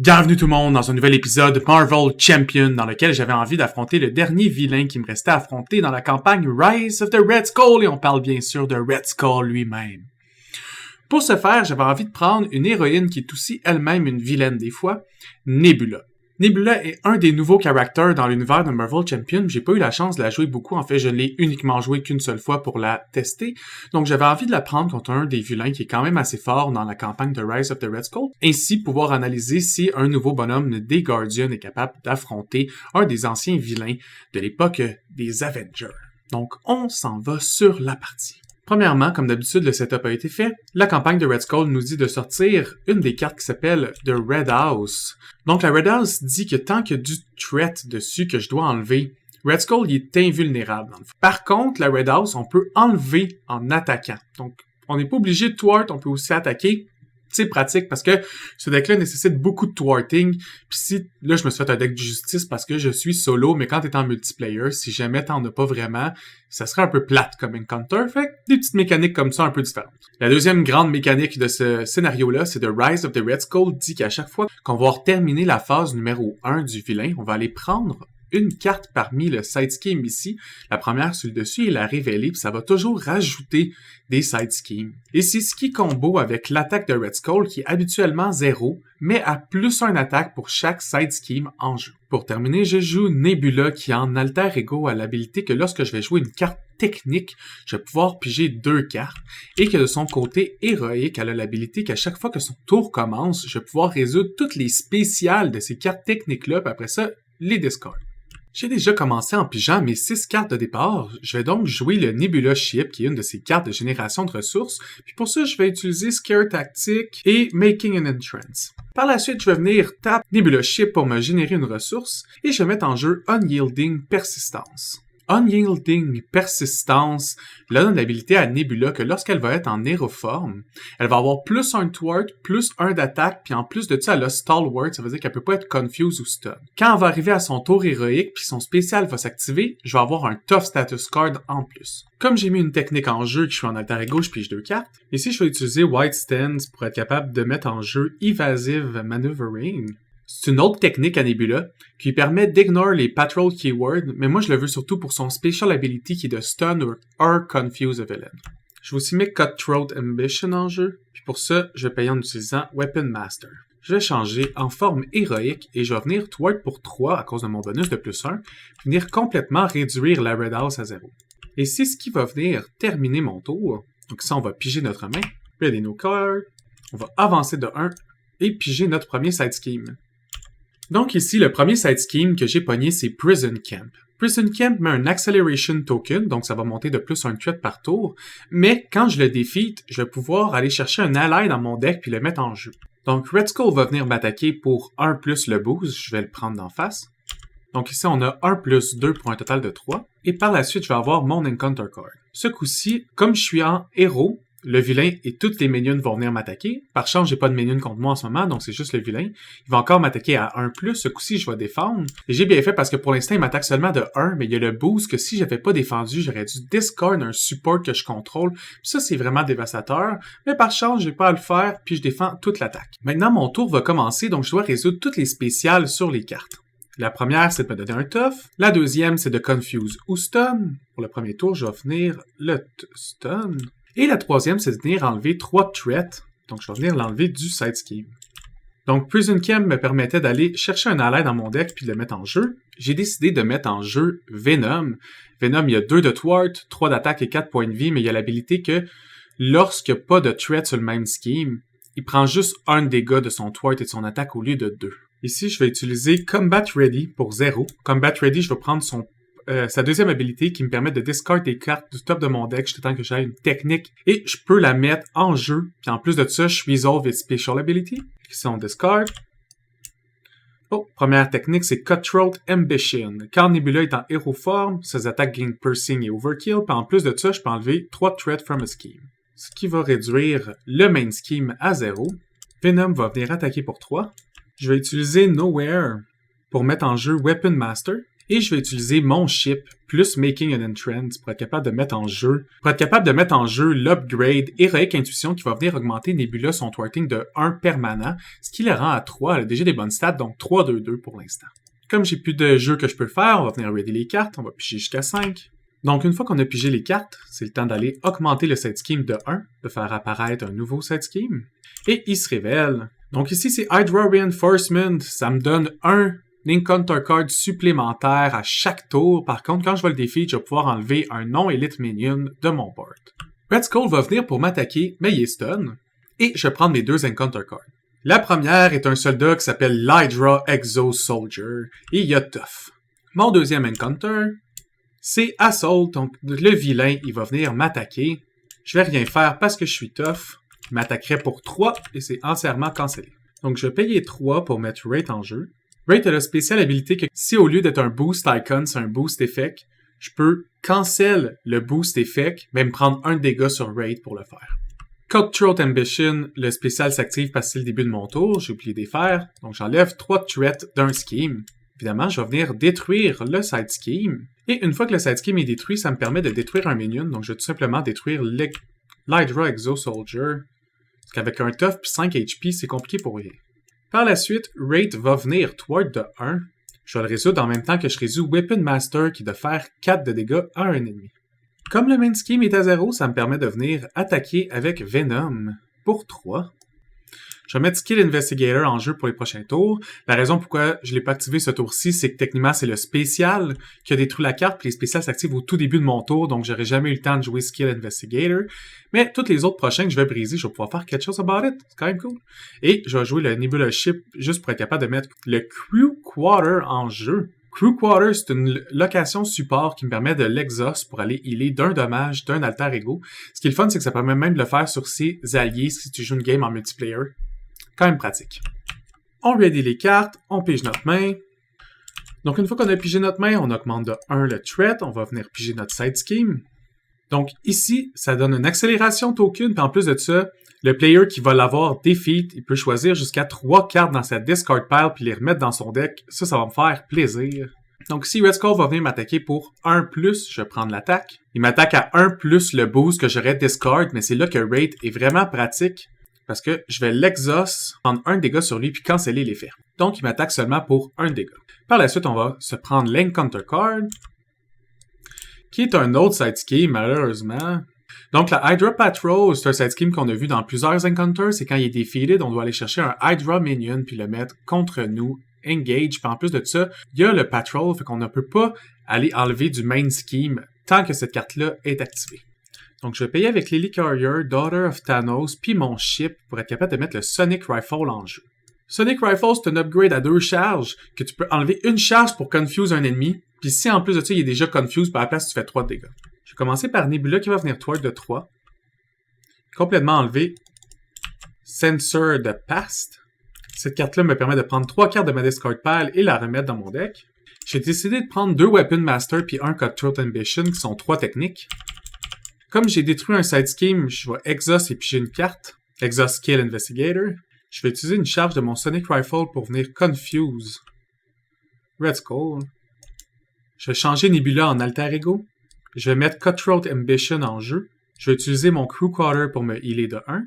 Bienvenue tout le monde dans un nouvel épisode de Marvel Champion dans lequel j'avais envie d'affronter le dernier vilain qui me restait à affronter dans la campagne Rise of the Red Skull et on parle bien sûr de Red Skull lui-même. Pour ce faire, j'avais envie de prendre une héroïne qui est aussi elle-même une vilaine des fois, Nebula. Nebula est un des nouveaux caractères dans l'univers de Marvel Champion. J'ai pas eu la chance de la jouer beaucoup. En fait, je l'ai uniquement joué qu'une seule fois pour la tester. Donc, j'avais envie de la prendre contre un des vilains qui est quand même assez fort dans la campagne de Rise of the Red Skull. Ainsi, pouvoir analyser si un nouveau bonhomme des Guardians est capable d'affronter un des anciens vilains de l'époque des Avengers. Donc, on s'en va sur la partie. Premièrement, comme d'habitude, le setup a été fait. La campagne de Red Skull nous dit de sortir une des cartes qui s'appelle The Red House. Donc, la Red House dit que tant qu'il y a du threat dessus que je dois enlever, Red Skull il est invulnérable. Par contre, la Red House, on peut enlever en attaquant. Donc, on n'est pas obligé de thwart, on peut aussi attaquer. C'est pratique parce que ce deck-là nécessite beaucoup de thwarting. Puis si, là, je me suis fait un deck de justice parce que je suis solo, mais quand t'es en multiplayer, si jamais t'en as pas vraiment, ça serait un peu plate comme encounter. Fait des petites mécaniques comme ça un peu différentes. La deuxième grande mécanique de ce scénario-là, c'est de Rise of the Red Skull dit qu'à chaque fois qu'on va terminer la phase numéro 1 du vilain, on va aller prendre une carte parmi le side scheme ici. La première sur le dessus et la révéler, puis ça va toujours rajouter des side schemes. Et c'est ce qui combo avec l'attaque de Red Skull qui est habituellement 0, mais à plus 1 attaque pour chaque side scheme en jeu. Pour terminer, je joue Nebula qui en alter ego a l'habilité que lorsque je vais jouer une carte technique, je vais pouvoir piger 2 cartes et que de son côté héroïque, elle a l'habilité qu'à chaque fois que son tour commence, je vais pouvoir résoudre toutes les spéciales de ces cartes techniques-là, puis après ça, les discard. J'ai déjà commencé en pigeant mes 6 cartes de départ. Je vais donc jouer le Nebula Ship, qui est une de ces cartes de génération de ressources. Puis pour ça, je vais utiliser Scare Tactic et Making an Entrance. Par la suite, je vais venir tap Nebula Ship pour me générer une ressource et je vais mettre en jeu Unyielding Persistance. Unyielding Persistance donne l'habilité à Nebula que lorsqu'elle va être en héroforme, elle va avoir plus 1 thwart, plus 1 d'attaque, puis en plus de ça, elle a Stalwart, ça veut dire qu'elle peut pas être confuse ou stun. Quand elle va arriver à son tour héroïque, puis son spécial va s'activer, je vais avoir un Tough Status Card en plus. Comme j'ai mis une technique en jeu, que je suis en alter ego, je pige 2 cartes, ici je vais utiliser White Stance pour être capable de mettre en jeu Evasive Maneuvering. C'est une autre technique à Nebula qui lui permet d'ignore les patrol keywords, mais moi je le veux surtout pour son special ability qui est de stun or confuse a villain. Je vais aussi mettre Cutthroat Ambition en jeu, puis pour ça, je vais payer en utilisant Weapon Master. Je vais changer en forme héroïque et je vais venir thwart pour 3 à cause de mon bonus de plus 1, puis venir complètement réduire la Red House à 0. Et c'est ce qui va venir terminer mon tour. Donc ça, on va piger notre main, ready no card, on va avancer de 1 et piger notre premier side scheme. Donc ici, le premier side scheme que j'ai pogné, c'est Prison Camp. Prison Camp met un Acceleration Token, donc ça va monter de plus 1 threat par tour, mais quand je le defeat, je vais pouvoir aller chercher un ally dans mon deck puis le mettre en jeu. Donc Red Skull va venir m'attaquer pour 1 plus le boost, je vais le prendre d'en face. Donc ici, on a 1 plus 2 pour un total de 3, et par la suite, je vais avoir mon Encounter Card. Ce coup-ci, comme je suis en héros, le vilain et toutes les minions vont venir m'attaquer. Par chance, j'ai pas de minions contre moi en ce moment, donc c'est juste le vilain. Il va encore m'attaquer à 1+. Ce coup-ci, je vais défendre. Et j'ai bien fait parce que pour l'instant, il m'attaque seulement de 1, mais il y a le boost que si j'avais pas défendu, j'aurais dû discard un support que je contrôle. Puis ça, c'est vraiment dévastateur. Mais par chance, j'ai pas à le faire, puis je défends toute l'attaque. Maintenant, mon tour va commencer, donc je dois résoudre toutes les spéciales sur les cartes. La première, c'est de me donner un tough. La deuxième, c'est de confuse ou stun. Pour le premier tour, je vais venir le stun. Et la troisième, c'est de venir enlever 3 threats. Donc, je vais venir l'enlever du side scheme. Donc, Prison Camp me permettait d'aller chercher un ally dans mon deck puis de le mettre en jeu. J'ai décidé de mettre en jeu Venom. Venom, il y a 2 de thwart, 3 d'attaque et 4 points de vie, mais il y a l'habilité que lorsqu'il n'y a pas de threat sur le même scheme, il prend juste 1 dégât de son thwart et de son attaque au lieu de 2. Ici, je vais utiliser Combat Ready pour 0. Combat Ready, je vais prendre sa deuxième habilité qui me permet de discard des cartes du top de mon deck jusqu'à temps que j'aille une technique et je peux la mettre en jeu. Puis en plus de ça, je resolve its special ability. Ici, on discard. Oh, première technique, c'est Cutthroat Ambition. Quand Nebula est en héros forme, ses attaques gain piercing et overkill. Puis en plus de ça, je peux enlever 3 threats from a scheme. Ce qui va réduire le main scheme à 0. Venom va venir attaquer pour 3. Je vais utiliser Nowhere pour mettre en jeu Weapon Master. Et je vais utiliser mon ship plus Making an Entrance pour être capable de mettre en jeu, l'upgrade Heroic Intuition qui va venir augmenter Nebula son thwarting de 1 permanent, ce qui le rend à 3. Elle a déjà des bonnes stats, donc 3-2-2 pour l'instant. Comme j'ai plus de jeux que je peux faire, on va venir ready les cartes, on va piger jusqu'à 5. Donc une fois qu'on a pigé les cartes, c'est le temps d'aller augmenter le side scheme de 1, de faire apparaître un nouveau side scheme. Et il se révèle. Donc ici c'est Hydra Reinforcement, ça me donne un Encounter card supplémentaire à chaque tour. Par contre, quand je vais le défi, je vais pouvoir enlever un non-élite minion de mon board. Red Skull va venir pour m'attaquer, mais il est stun. Et je vais prendre mes 2 Encounter cards. La première est un soldat qui s'appelle l'Hydra Exo Soldier. Et il y a Tough. Mon deuxième Encounter, c'est Assault. Donc le vilain, il va venir m'attaquer. Je vais rien faire parce que je suis Tough. Il m'attaquerait pour 3 et c'est entièrement cancellé. Donc je vais payer 3 pour mettre Rate en jeu. Rate a la spéciale habilité que si au lieu d'être un boost icon, c'est un boost effect, je peux cancel le boost effect, mais me prendre un dégât sur Rate pour le faire. Cutthroat Ambition, le spécial s'active parce que c'est le début de mon tour, j'ai oublié de les faire, donc j'enlève 3 threats d'un scheme. Évidemment, je vais venir détruire le side scheme, et une fois que le side scheme est détruit, ça me permet de détruire un minion, donc je vais tout simplement détruire l'Hydra Exo Soldier, parce qu'avec un tough puis 5 HP, c'est compliqué pour rien. Par la suite, Rate va venir thwart de 1. Je vais le résoudre en même temps que je résous Weapon Master qui est de faire 4 de dégâts à un ennemi. Comme le main scheme est à 0, ça me permet de venir attaquer avec Venom pour 3. Je vais mettre Skill Investigator en jeu pour les prochains tours. La raison pourquoi je ne l'ai pas activé ce tour-ci, c'est que techniquement c'est le spécial qui a détruit la carte, puis les spéciales s'activent au tout début de mon tour, donc j'aurais jamais eu le temps de jouer Skill Investigator. Mais tous les autres prochains que je vais briser, je vais pouvoir faire quelque chose about it. C'est quand même cool. Et je vais jouer le Nebula Ship juste pour être capable de mettre le Crew Quarter en jeu. Crew Quarter, c'est une location support qui me permet de l'exhaust pour aller healer d'un dommage, d'un alter ego. Ce qui est le fun, c'est que ça permet même de le faire sur ses alliés si tu joues une game en multiplayer. Quand même pratique. On ready les cartes, on pige notre main. Donc une fois qu'on a pigé notre main, on augmente de 1 le threat, on va venir piger notre side scheme. Donc ici, ça donne une accélération token, puis en plus de ça, le player qui va l'avoir defeat, il peut choisir jusqu'à 3 cartes dans sa discard pile puis les remettre dans son deck. Ça va me faire plaisir. Donc si Red Skull va venir m'attaquer pour 1+, je vais prendre l'attaque. Il m'attaque à 1+ le boost que j'aurais discard, mais c'est là que Rate est vraiment pratique. Parce que je vais l'exhaust, prendre un dégât sur lui, puis canceller l'effet. Donc, il m'attaque seulement pour un dégât. Par la suite, on va se prendre l'Encounter Card, qui est un autre side scheme, malheureusement. Donc, la Hydra Patrol, c'est un side scheme qu'on a vu dans plusieurs Encounters. C'est quand il est defeated, on doit aller chercher un Hydra Minion, puis le mettre contre nous, engage. Puis en plus de ça, il y a le Patrol, fait qu'on ne peut pas aller enlever du main scheme tant que cette carte-là est activée. Donc, je vais payer avec Lily Carrier, Daughter of Thanos, puis mon ship pour être capable de mettre le Sonic Rifle en jeu. Sonic Rifle, c'est un upgrade à 2 charges, que tu peux enlever une charge pour confuse un ennemi, puis si en plus de ça, il est déjà confuse, par la place, tu fais 3 de dégâts. Je vais commencer par Nebula qui va venir thwart de 3. Complètement enlever Censor de Past. Cette carte-là me permet de prendre 3 cartes de ma discard pile et la remettre dans mon deck. J'ai décidé de prendre 2 Weapon Master puis un Cutthroat Ambition, qui sont 3 techniques. Comme j'ai détruit un side scheme, je vais exhaust et piger une carte. Exhaust Skill Investigator. Je vais utiliser une charge de mon Sonic Rifle pour venir confuse Red Skull. Je vais changer Nebula en alter ego. Je vais mettre Cutthroat Ambition en jeu. Je vais utiliser mon Crew Quarter pour me healer de 1.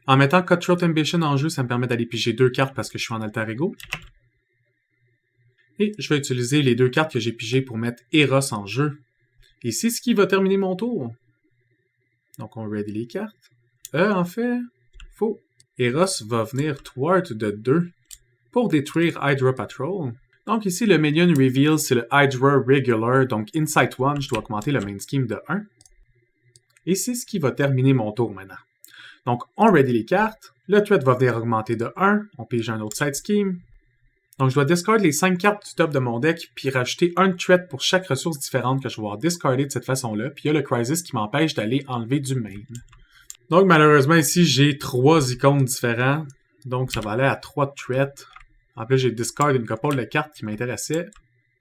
En mettant Cutthroat Ambition en jeu, ça me permet d'aller piger 2 cartes parce que je suis en alter ego. Et je vais utiliser les 2 cartes que j'ai pigées pour mettre Eros en jeu. Et c'est ce qui va terminer mon tour. Donc, on ready les cartes. En fait, faux. Eros va venir thwart de 2 pour détruire Hydra Patrol. Donc, ici, le minion reveal, c'est le Hydra Regular. Donc, Insight 1, je dois augmenter le main scheme de 1. Et c'est ce qui va terminer mon tour maintenant. Donc, on ready les cartes. Le threat va venir augmenter de 1. On pige un autre side scheme. Donc, je dois discard les 5 cartes du top de mon deck, puis rajouter un threat pour chaque ressource différente que je vais avoir discardé de cette façon-là. Puis il y a le Crisis qui m'empêche d'aller enlever du main. Donc, malheureusement, ici, j'ai 3 icônes différents. Donc, ça va aller à 3 threats. En plus, j'ai discard une couple de cartes qui m'intéressaient.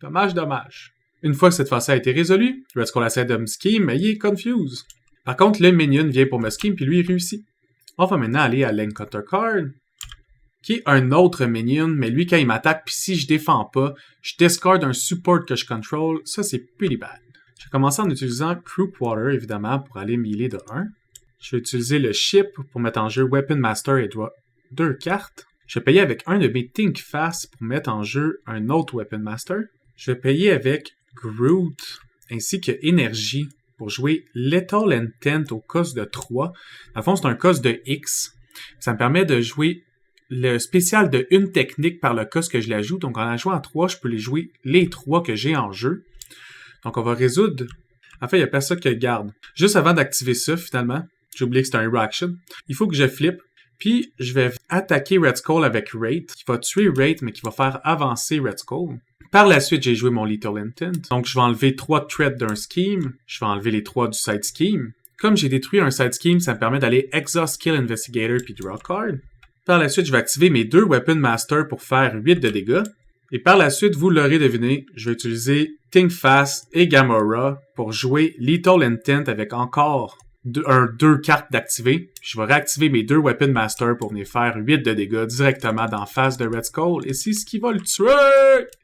Dommage, dommage. Une fois que cette phase a été résolue, Red Skull essaie de me scheme, mais il est confuse. Par contre, le minion vient pour me scheme, puis lui, il réussit. On va maintenant aller à l'Encounter Card. qui est un autre minion, mais lui, quand il m'attaque, puis si je défends pas, je discard un support que je contrôle. Ça, c'est pretty bad. Je vais commencer en utilisant Croup Water, évidemment, pour aller melee de 1. Je vais utiliser le Ship pour mettre en jeu Weapon Master et draw 2 cartes. Je vais payer avec un de mes Think Fast pour mettre en jeu un autre Weapon Master. Je vais payer avec Groot ainsi que Énergie pour jouer Lethal Intent au cost de 3. Dans le fond, c'est un cost de X. Ça me permet de jouer le spécial de une technique par le cost que je l'ajoute. Donc, en la jouant à 3, je peux les jouer les 3 que j'ai en jeu. Donc, on va résoudre... En fait, il n'y a personne qui le garde. Juste avant d'activer ça, finalement, j'ai oublié que c'était un Hero Action. Il faut que je flippe. Puis, je vais attaquer Red Skull avec Wraith, qui va tuer Wraith, mais qui va faire avancer Red Skull. Par la suite, j'ai joué mon Lethal Intent. Donc, je vais enlever 3 threads d'un scheme. Je vais enlever les 3 du side scheme. Comme j'ai détruit un side scheme, ça me permet d'aller Exhaust Kill Investigator puis Draw Card. Par la suite, je vais activer mes 2 Weapon Master pour faire 8 de dégâts. Et par la suite, vous l'aurez deviné, je vais utiliser Think Fast et Gamora pour jouer Lethal Intent avec encore 2 cartes d'activer. Je vais réactiver mes 2 Weapon Master pour venir faire 8 de dégâts directement d'en face de Red Skull. Et c'est ce qui va le tuer!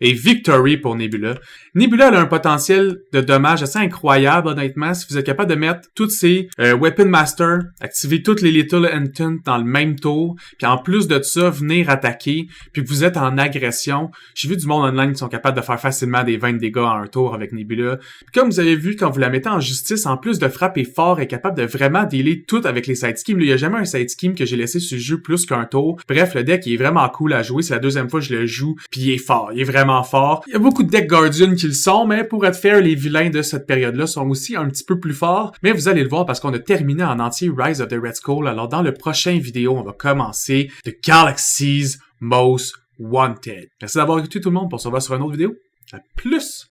Et Victory pour Nebula. Nebula elle a un potentiel de dommage assez incroyable, honnêtement. Si vous êtes capable de mettre toutes ces Weapon Master, activer toutes les Lethal Intent dans le même tour, puis en plus de ça, venir attaquer, puis que vous êtes en agression. J'ai vu du monde online qui sont capables de faire facilement des 20 dégâts en un tour avec Nebula. Puis comme vous avez vu, quand vous la mettez en justice, en plus de frapper fort, elle est capable de vraiment dealer tout avec les side schemes. Il n'y a jamais un side scheme que j'ai laissé sur le jeu plus qu'un tour. Bref, le deck il est vraiment cool à jouer. C'est la deuxième fois que je le joue, puis il est fort. Il est vraiment fort. Il y a beaucoup de decks Guardian qui le sont, mais pour être fair, les vilains de cette période-là sont aussi un petit peu plus forts. Mais vous allez le voir parce qu'on a terminé en entier Rise of the Red Skull. Alors dans le prochain vidéo, on va commencer The Galaxy's Most Wanted. Merci d'avoir écouté tout le monde. On se revoit sur une autre vidéo. À plus!